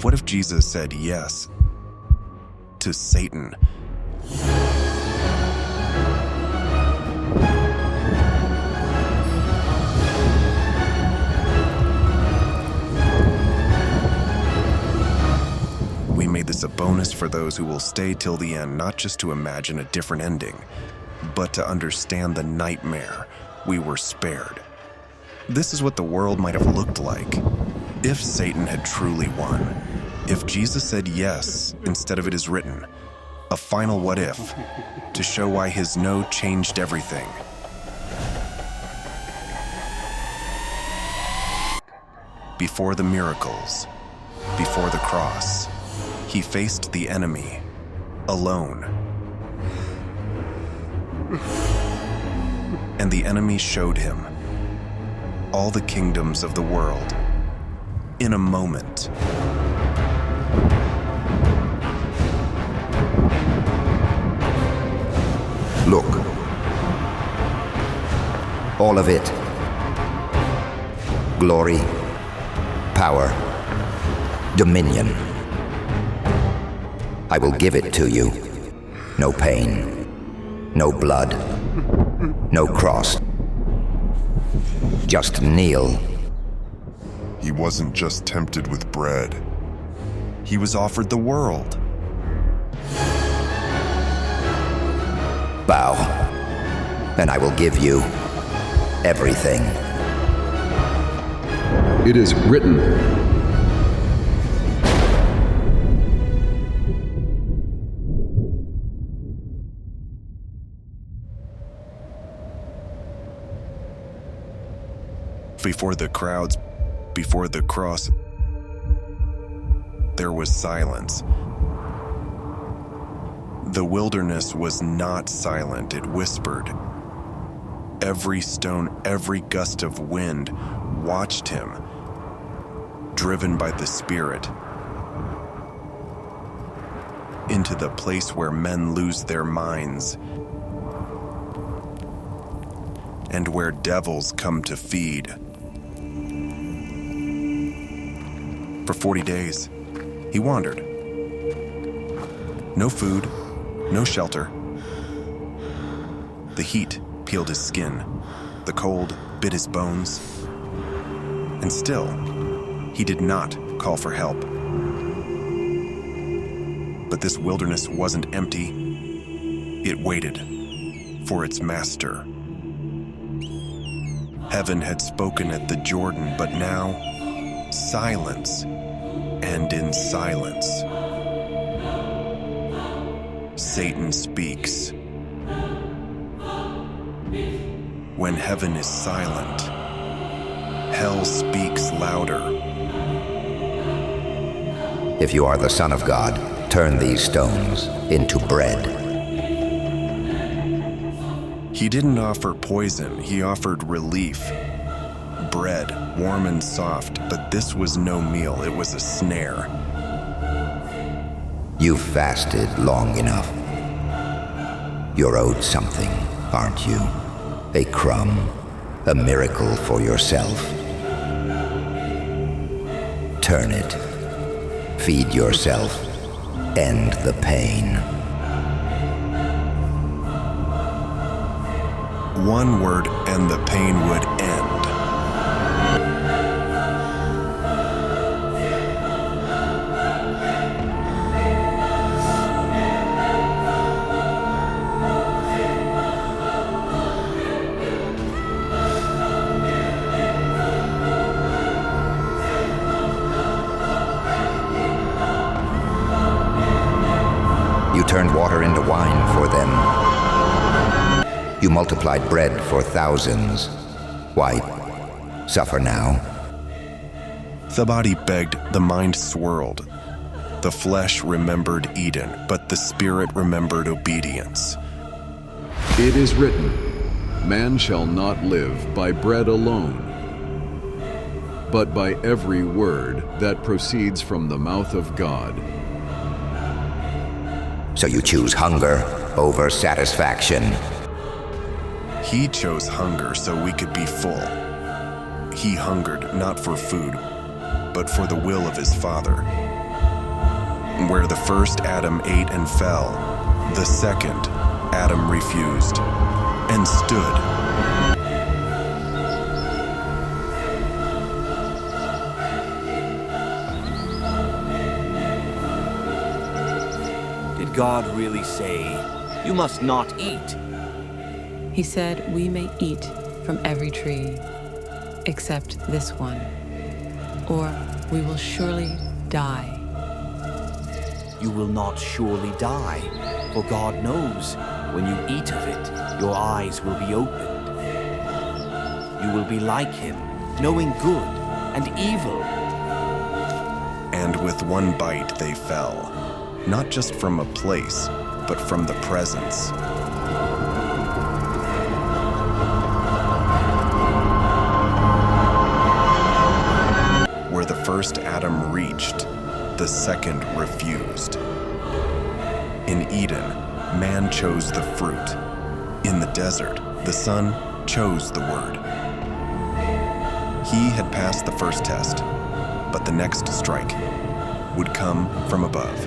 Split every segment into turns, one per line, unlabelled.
What if Jesus said yes to Satan? We made this a bonus for those who will stay till the end, not just to imagine a different ending, but to understand the nightmare we were spared. This is what the world might have looked like if Satan had truly won. If Jesus said yes instead of it is written. A final what if to show why his no changed everything. Before the miracles, before the cross, he faced the enemy alone. And the enemy showed him all the kingdoms of the world in a moment.
Look. All of it. Glory, power, dominion. I will give it to you. No pain, no blood, no cross. Just kneel.
He wasn't just tempted with bread.
He was offered the world.
Bow, and I will give you everything.
It is written.
Before the crowds, before the cross, there was silence. The wilderness was not silent, it whispered. Every stone, every gust of wind watched him, driven by the Spirit, into the place where men lose their minds and where devils come to feed. For 40 days, he wandered. No food, no shelter. The heat peeled his skin. The cold bit his bones. And still, he did not call for help. But this wilderness wasn't empty. It waited for its master. Heaven had spoken at the Jordan, but now, silence, and in silence, Satan speaks. When heaven is silent, hell speaks louder.
If you are the Son of God, turn these stones into bread.
He didn't offer poison, he offered relief. Bread, warm and soft, but this was no meal, it was a snare.
You've fasted long enough. You're owed something, aren't you? A crumb, a miracle for yourself. Turn it. Feed yourself. End the pain.
One word and the pain would end.
You turned water into wine for them. You multiplied bread for thousands. Why, suffer now?
The body begged, the mind swirled. The flesh remembered Eden, but the spirit remembered obedience.
It is written, man shall not live by bread alone, but by every word that proceeds from the mouth of God.
So you choose hunger over satisfaction.
He chose hunger so we could be full. He hungered not for food, but for the will of his Father. Where the first Adam ate and fell, the second Adam refused and stood.
Did God really say, "You must not eat"?
He said we may eat from every tree, except this one, or we will surely die.
You will not surely die, for God knows when you eat of it, your eyes will be opened. You will be like him, knowing good and evil.
And with one bite they fell, not just from a place, but from the presence. Where the first Adam reached, the second refused. In Eden, man chose the fruit. In the desert, the Son chose the Word. He had passed the first test, but the next strike would come from above.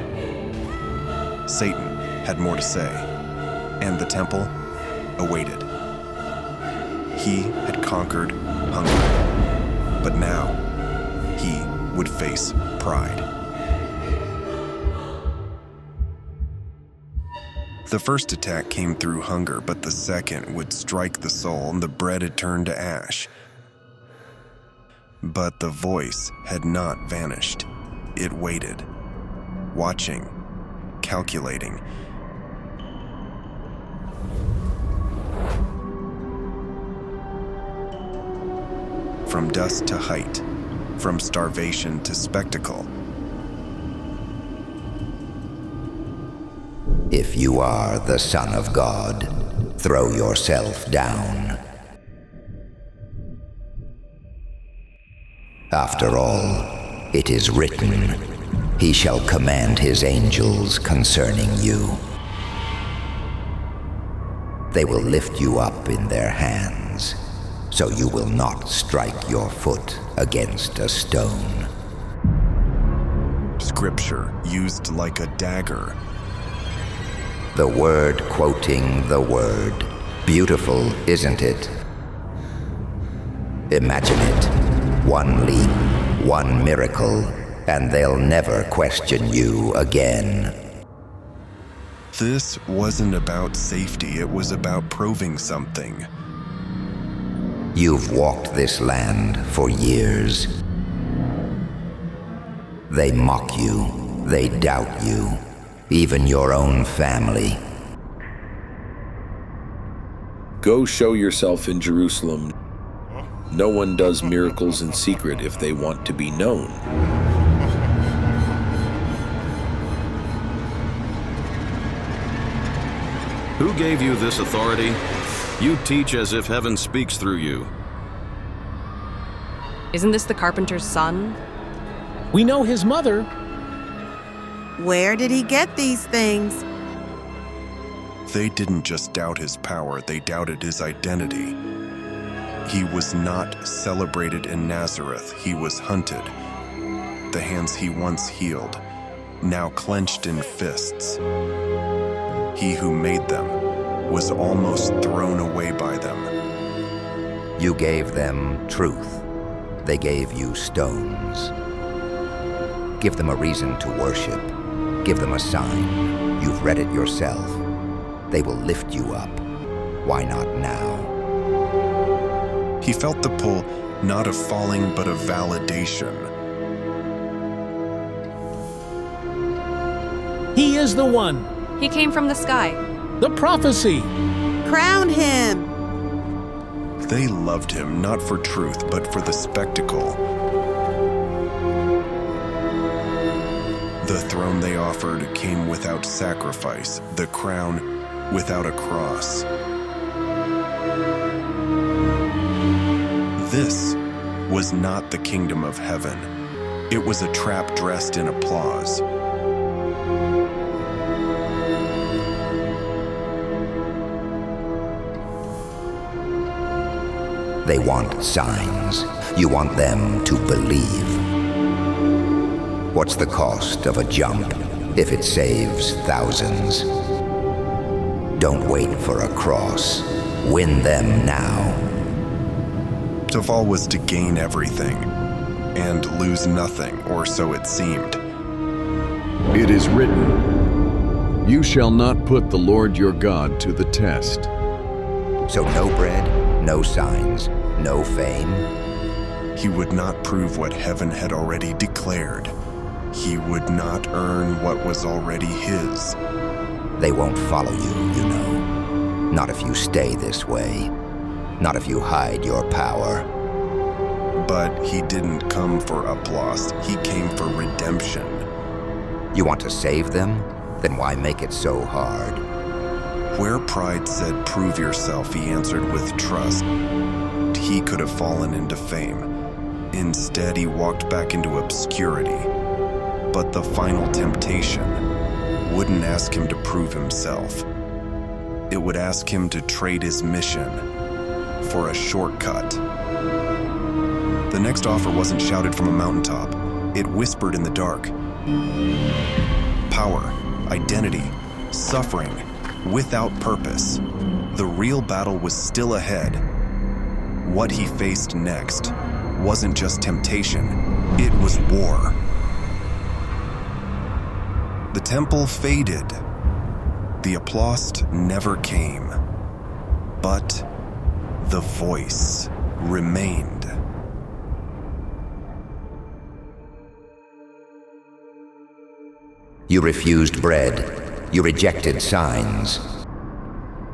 Satan had more to say, and the temple awaited. He had conquered hunger, but now he would face pride. The first attack came through hunger, but the second would strike the soul, and the bread had turned to ash. But the voice had not vanished. It waited, watching, calculating. From dust to height, from starvation to spectacle.
If you are the Son of God, throw yourself down. After all, it is written, he shall command his angels concerning you. They will lift you up in their hands, so you will not strike your foot against a stone.
Scripture used like a dagger.
The word quoting the word. Beautiful, isn't it? Imagine it. One leap, one miracle, and they'll never question you again.
This wasn't about safety, it was about proving something.
You've walked this land for years. They mock you, they doubt you, even your own family.
Go show yourself in Jerusalem. No one does miracles in secret if they want to be known.
Who gave you this authority? You teach as if heaven speaks through you.
Isn't this the carpenter's son?
We know his mother.
Where did he get these things?
They didn't just doubt his power, they doubted his identity. He was not celebrated in Nazareth, he was hunted. The hands he once healed, now clenched in fists. He who made them was almost thrown away by them.
You gave them truth. They gave you stones. Give them a reason to worship. Give them a sign. You've read it yourself. They will lift you up. Why not now?
He felt the pull, not of falling, but of validation.
He is the one.
He came from the sky.
The prophecy.
Crown him.
They loved him not for truth, but for the spectacle. The throne they offered came without sacrifice, the crown without a cross. This was not the kingdom of heaven. It was a trap dressed in applause.
They want signs. You want them to believe. What's the cost of a jump? if it saves thousands. Don't wait for a cross. Win them now.
To fall was to gain everything and lose nothing, or so it seemed.
It is written, "You shall not put the Lord your God to the test."
So no bread, no signs, no fame.
He would not prove what heaven had already declared. He would not earn what was already his.
They won't follow you, you know. Not if you stay this way. Not if you hide your power.
But he didn't come for applause. He came for redemption.
You want to save them? Then why make it so hard?
Where pride said, "Prove yourself," he answered with trust. He could have fallen into fame. Instead, he walked back into obscurity. But the final temptation wouldn't ask him to prove himself. It would ask him to trade his mission for a shortcut. The next offer wasn't shouted from a mountaintop. It whispered in the dark. Power, identity, suffering, without purpose. The real battle was still ahead. What he faced next wasn't just temptation, it was war. The temple faded. The applause never came. But the voice remained.
You refused bread. You rejected signs.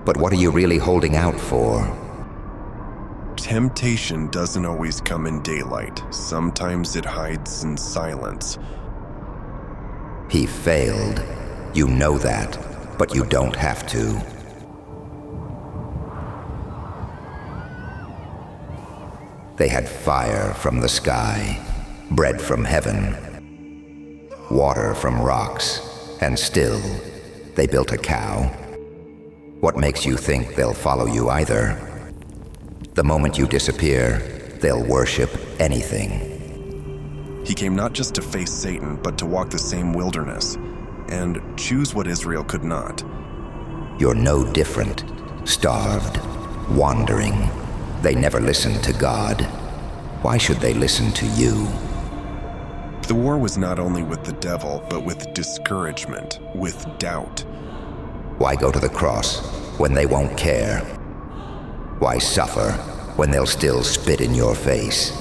But what are you really holding out for?
Temptation doesn't always come in daylight. Sometimes it hides in silence.
He failed. You know that, but you don't have to. They had fire from the sky, bread from heaven, water from rocks, and still, they built a cow. What makes you think they'll follow you either? The moment you disappear, they'll worship anything.
He came not just to face Satan, but to walk the same wilderness, and choose what Israel could not.
You're no different. Starved, wandering. They never listened to God. Why should they listen to you?
The war was not only with the devil, but with discouragement, with doubt.
Why go to the cross when they won't care? Why suffer when they'll still spit in your face?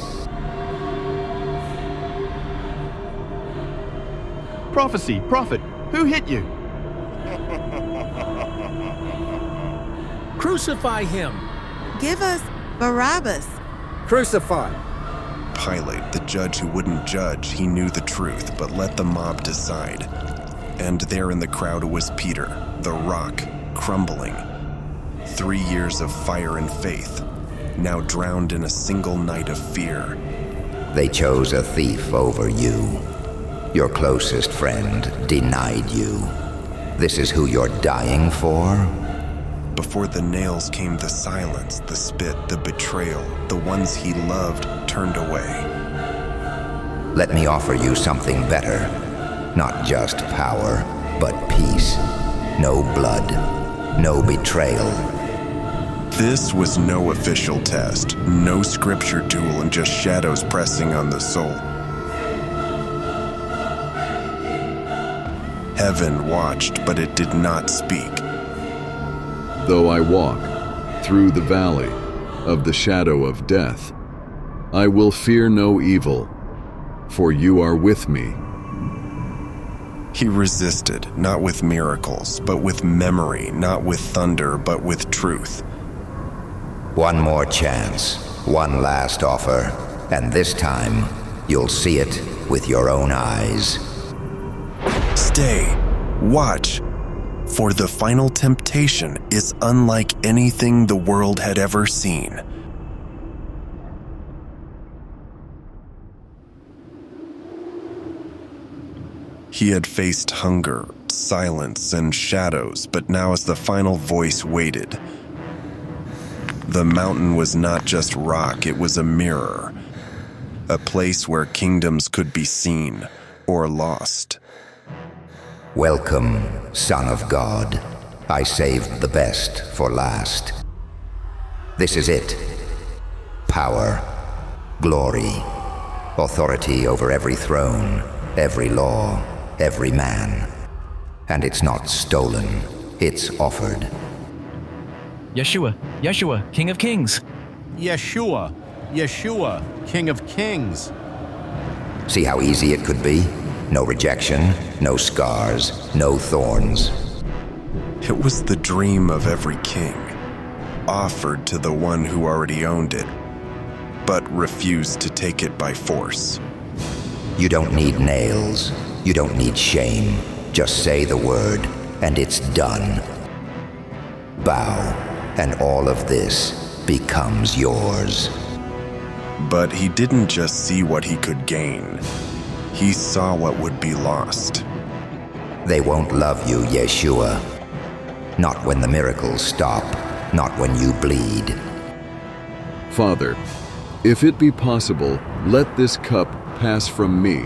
Prophecy, prophet, who hit you?
Crucify him.
Give us Barabbas.
Crucify.
Pilate, the judge who wouldn't judge, he knew the truth, but let the mob decide. And there in the crowd was Peter, the rock, crumbling. 3 years of fire and faith, now drowned in a single night of fear.
They chose a thief over you. Your closest friend denied you. This is who you're dying for?
Before the nails came the silence, the spit, the betrayal. The ones he loved turned away.
Let me offer you something better. Not just power, but peace. No blood, no betrayal.
This was no official test, no scripture tool, and just shadows pressing on the soul. Heaven watched, but it did not speak.
Though I walk through the valley of the shadow of death, I will fear no evil, for you are with me.
He resisted, not with miracles, but with memory, not with thunder, but with truth.
One more chance, one last offer, and this time, you'll see it with your own eyes.
Stay, watch, for the final temptation is unlike anything the world had ever seen. He had faced hunger, silence, and shadows, but now as the final voice waited, the mountain was not just rock, it was a mirror, a place where kingdoms could be seen or lost.
Welcome, Son of God. I saved the best for last. This is it. Power, glory, authority over every throne, every law, every man. And it's not stolen, it's offered.
Yeshua, Yeshua, King of Kings.
Yeshua, Yeshua, King of Kings.
See how easy it could be? No rejection, no scars, no thorns.
It was the dream of every king, offered to the one who already owned it, but refused to take it by force.
You don't need nails, you don't need shame. Just say the word, and it's done. Bow, and all of this becomes yours.
But he didn't just see what he could gain. He saw what would be lost.
They won't love you, Yeshua. Not when the miracles stop, not when you bleed.
Father, if it be possible, let this cup pass from me.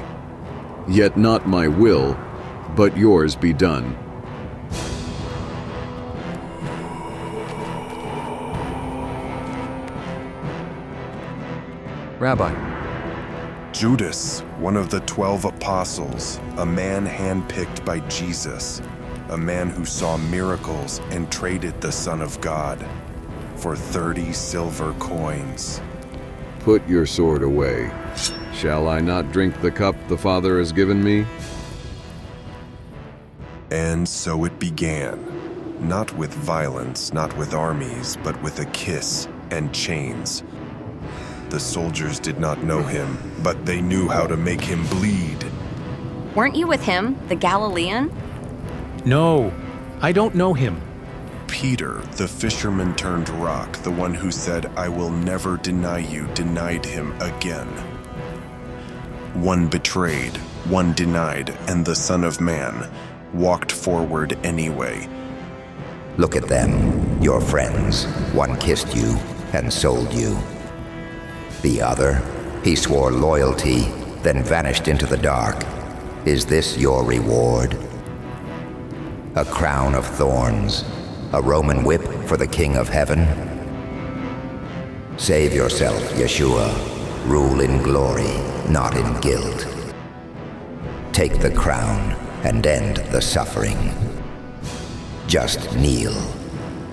Yet not my will, but yours be done.
Rabbi,
Judas, one of the 12 apostles, a man handpicked by Jesus, a man who saw miracles and traded the Son of God for 30 silver coins.
Put your sword away. Shall I not drink the cup the Father has given me?
And so it began, not with violence, not with armies, but with a kiss and chains. The soldiers did not know him, but they knew how to make him bleed.
Weren't you with him, the Galilean?
No, I don't know him.
Peter, the fisherman turned rock, the one who said, "I will never deny you," denied him again. One betrayed, one denied, and the Son of Man walked forward anyway.
Look at them, your friends. One kissed you and sold you. The other, he swore loyalty, then vanished into the dark. Is this your reward? A crown of thorns, a Roman whip for the King of Heaven? Save yourself, Yeshua. Rule in glory, not in guilt. Take the crown and end the suffering. Just kneel.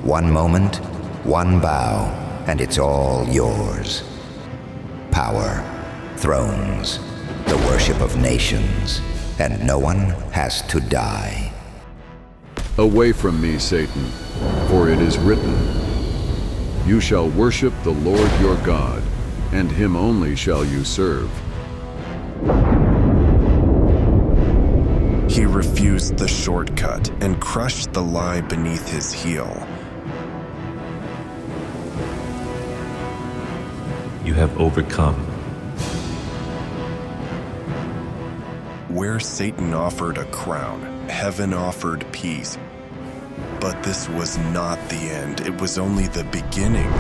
One moment, one bow, and it's all yours. Power, thrones, the worship of nations, and no one has to die.
Away from me, Satan, for it is written, "You shall worship the Lord your God, and him only shall you serve."
He refused the shortcut and crushed the lie beneath his heel.
You have overcome.
Where Satan offered a crown, heaven offered peace. But this was not the end, it was only the beginning.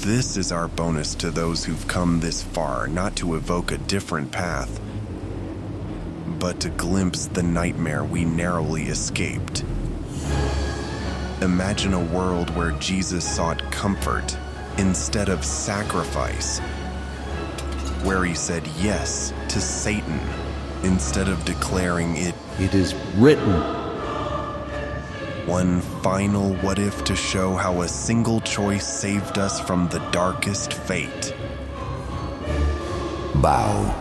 This is our bonus to those who've come this far, not to evoke a different path, but to glimpse the nightmare we narrowly escaped. Imagine a world where Jesus sought comfort instead of sacrifice, where he said yes to Satan instead of declaring it
is written.
One final what if to show how a single choice saved us from the darkest fate.
Bow,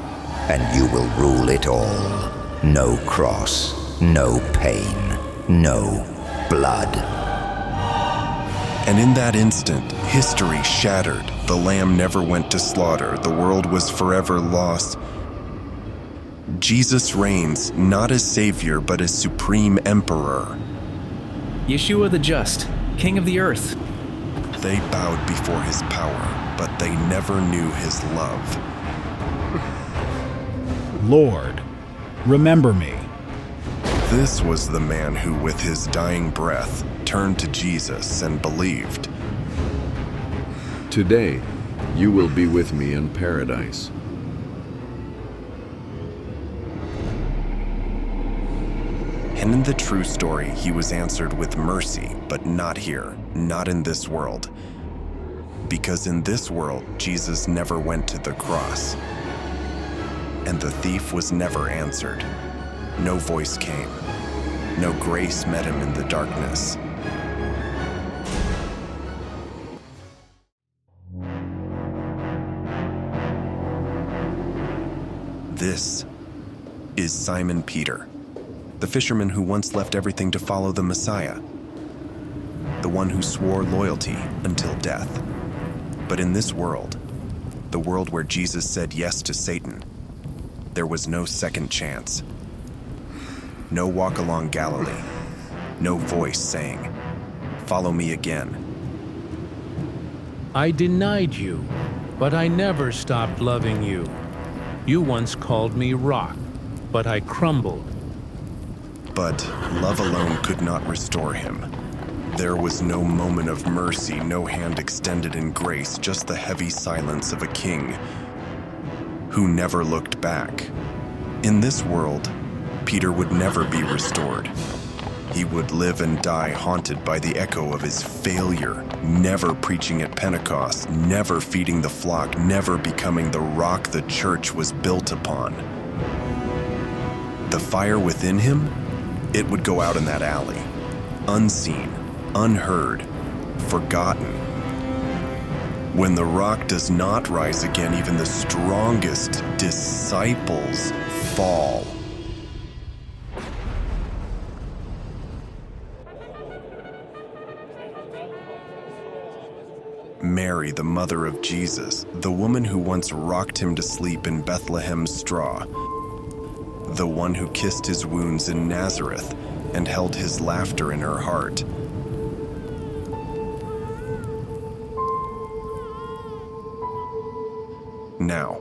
and you will rule it all. No cross, no pain, no blood.
And in that instant, history shattered. The lamb never went to slaughter. The world was forever lost. Jesus reigns, not as savior, but as supreme emperor.
Yeshua the just, King of the earth.
They bowed before his power, but they never knew his love.
Lord, remember me.
This was the man who, with his dying breath, turned to Jesus and believed.
Today, you will be with me in paradise.
And in the true story, he was answered with mercy, but not here, not in this world. Because in this world, Jesus never went to the cross. And the thief was never answered. No voice came. No grace met him in the darkness. This is Simon Peter, the fisherman who once left everything to follow the Messiah, the one who swore loyalty until death. But in this world, the world where Jesus said yes to Satan, there was no second chance. No walk along Galilee, no voice saying, "Follow me again."
I denied you, but I never stopped loving you. You once called me rock, but I crumbled.
But love alone could not restore him. There was no moment of mercy, no hand extended in grace, just the heavy silence of a king who never looked back. In this world, Peter would never be restored. He would live and die haunted by the echo of his failure, never preaching at Pentecost, never feeding the flock, never becoming the rock the church was built upon. The fire within him, it would go out in that alley, unseen, unheard, forgotten. When the rock does not rise again, even the strongest disciples fall. Mary, the mother of Jesus, the woman who once rocked him to sleep in Bethlehem's straw, the one who kissed his wounds in Nazareth and held his laughter in her heart. Now,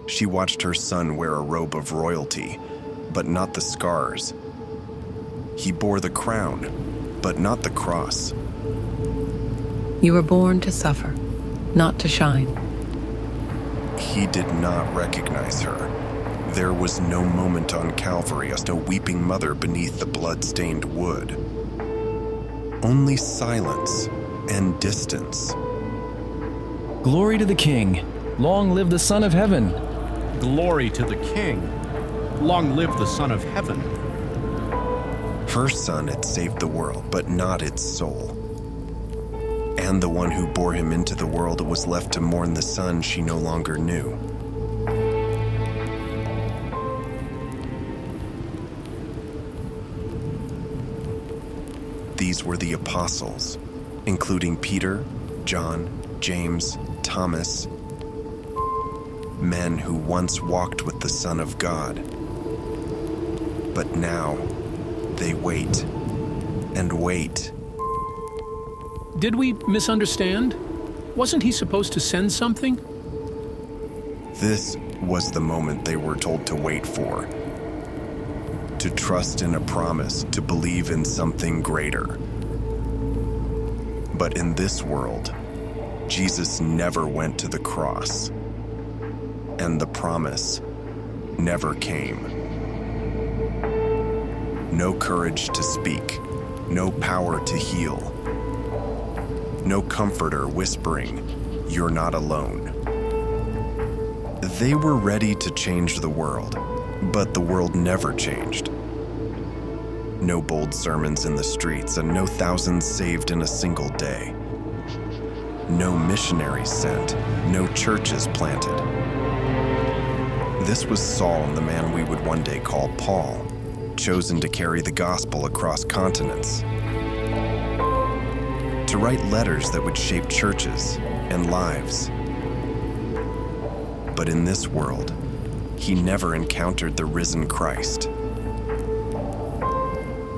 she watched her son wear a robe of royalty, but not the scars. He bore the crown, but not the cross.
You were born to suffer, not to shine.
He did not recognize her. There was no moment on Calvary, as no weeping mother beneath the blood-stained wood. Only silence and distance.
Glory to the King. Long live the Son of Heaven.
Glory to the King. Long live the Son of Heaven.
Her son had saved the world, but not its soul. And the one who bore him into the world was left to mourn the son she no longer knew. These were the apostles, including Peter, John, James, Thomas, men who once walked with the Son of God. But now, they wait and wait.
Did we misunderstand? Wasn't he supposed to send something?
This was the moment they were told to wait for. To trust in a promise, to believe in something greater. But in this world, Jesus never went to the cross, and the promise never came. No courage to speak, no power to heal, no comforter whispering, "You're not alone." They were ready to change the world, but the world never changed. No bold sermons in the streets, and no thousands saved in a single day. No missionaries sent, no churches planted. This was Saul, the man we would one day call Paul, chosen to carry the gospel across continents. To write letters that would shape churches and lives. But in this world, he never encountered the risen Christ.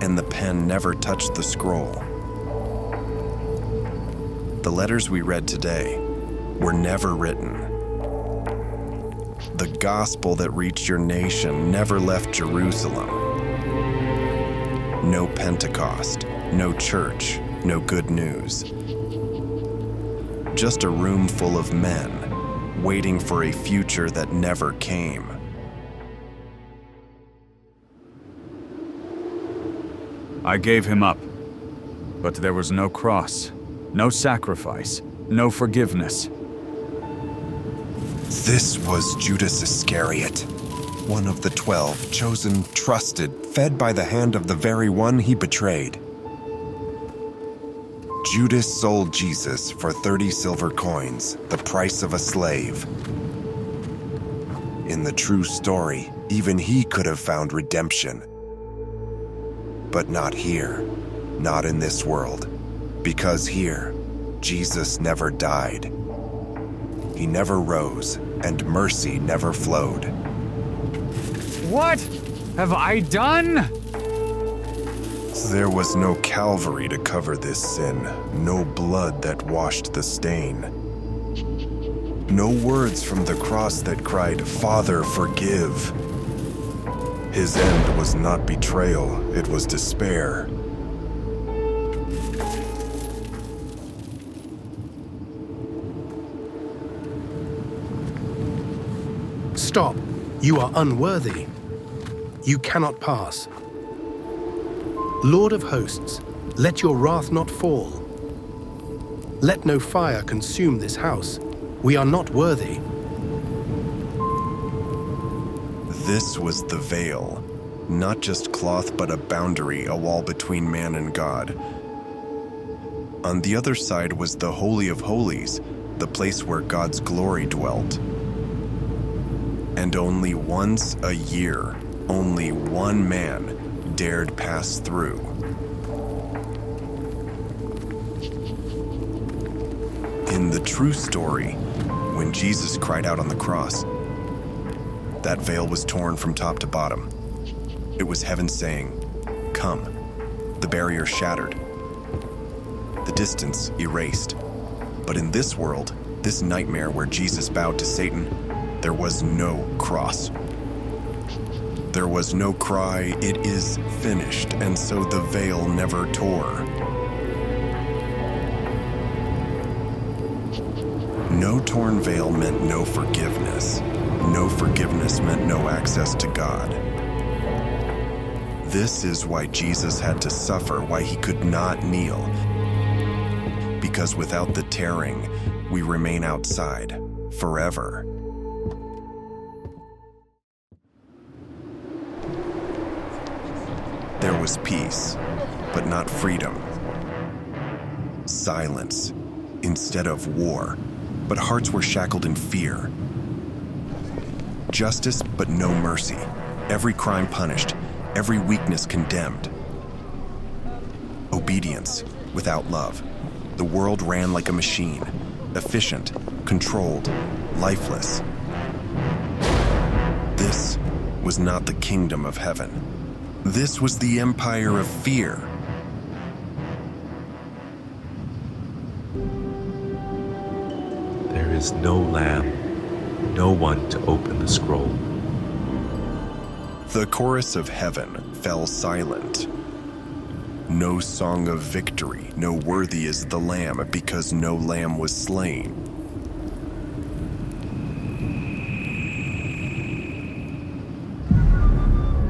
And the pen never touched the scroll. The letters we read today were never written. The gospel that reached your nation never left Jerusalem. No Pentecost, no church, no good news. Just a room full of men, waiting for a future that never came.
I gave him up, but there was no cross, no sacrifice, no forgiveness.
This was Judas Iscariot, one of the 12, chosen, trusted, fed by the hand of the very one he betrayed. Judas sold Jesus for 30 silver coins, the price of a slave. In the true story, even he could have found redemption. But not here, not in this world, because here, Jesus never died. He never rose, and mercy never flowed.
What have I done?
There was no Calvary to cover this sin, no blood that washed the stain. No words from the cross that cried, "Father, forgive." His end was not betrayal, it was despair.
Stop. You are unworthy. You cannot pass. Lord of hosts, let your wrath not fall. Let no fire consume this house. We are not worthy.
This was the veil, not just cloth but a boundary, a wall between man and God. On the other side was the Holy of Holies, the place where God's glory dwelt. And only once a year, only one man dared pass through. In the true story, when Jesus cried out on the cross, that veil was torn from top to bottom. It was heaven saying, "Come." The barrier shattered. The distance erased. But in this world, this nightmare where Jesus bowed to Satan, there was no cross. There was no cry, "It is finished," and so the veil never tore. No torn veil meant no forgiveness. No forgiveness meant no access to God. This is why Jesus had to suffer, why he could not kneel. Because without the tearing, we remain outside forever. There was peace, but not freedom. Silence, instead of war, but hearts were shackled in fear. Justice, but no mercy. Every crime punished, every weakness condemned. Obedience, without love. The world ran like a machine, efficient, controlled, lifeless. This was not the kingdom of heaven. This was the empire of fear.
There is no lamb, no one to open the scroll.
The chorus of heaven fell silent. No song of victory, no worthy is the Lamb, because no lamb was slain.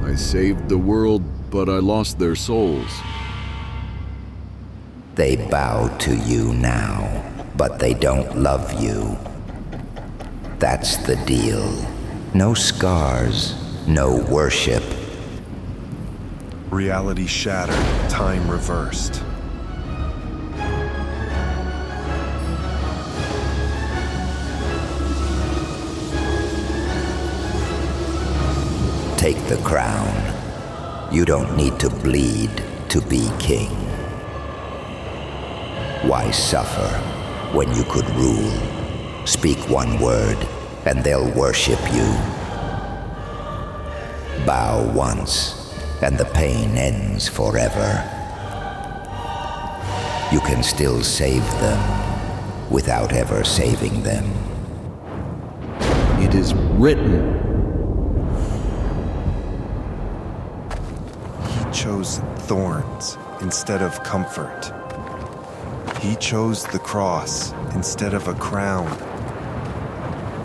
I saved the world, but I lost their souls.
They bow to you now, but they don't love you. That's the deal. No scars, no worship.
Reality shattered, time reversed.
Take the crown. You don't need to bleed to be king. Why suffer when you could rule? Speak one word, and they'll worship you. Bow once, and the pain ends forever. You can still save them without ever saving them.
It is written.
He
chose thorns instead of comfort. He chose the cross instead of a crown.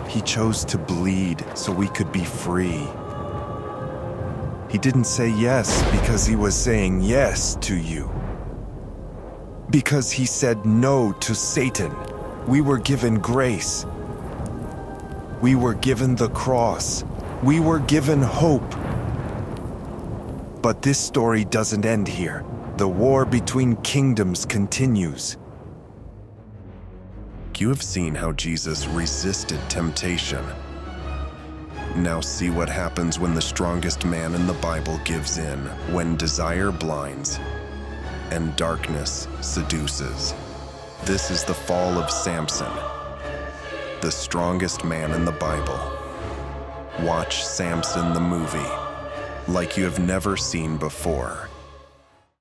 He chose to bleed so we could be free. He didn't say yes because he was saying yes to you. Because he said no to Satan, we were given grace. We were given the cross. We were given hope. But this story doesn't end here. The war between kingdoms continues. You have seen how Jesus resisted temptation. Now see what happens when the strongest man in the Bible gives in, when desire blinds and darkness seduces. This is the fall of Samson, the strongest man in the Bible. Watch Samson the movie like you have never seen before.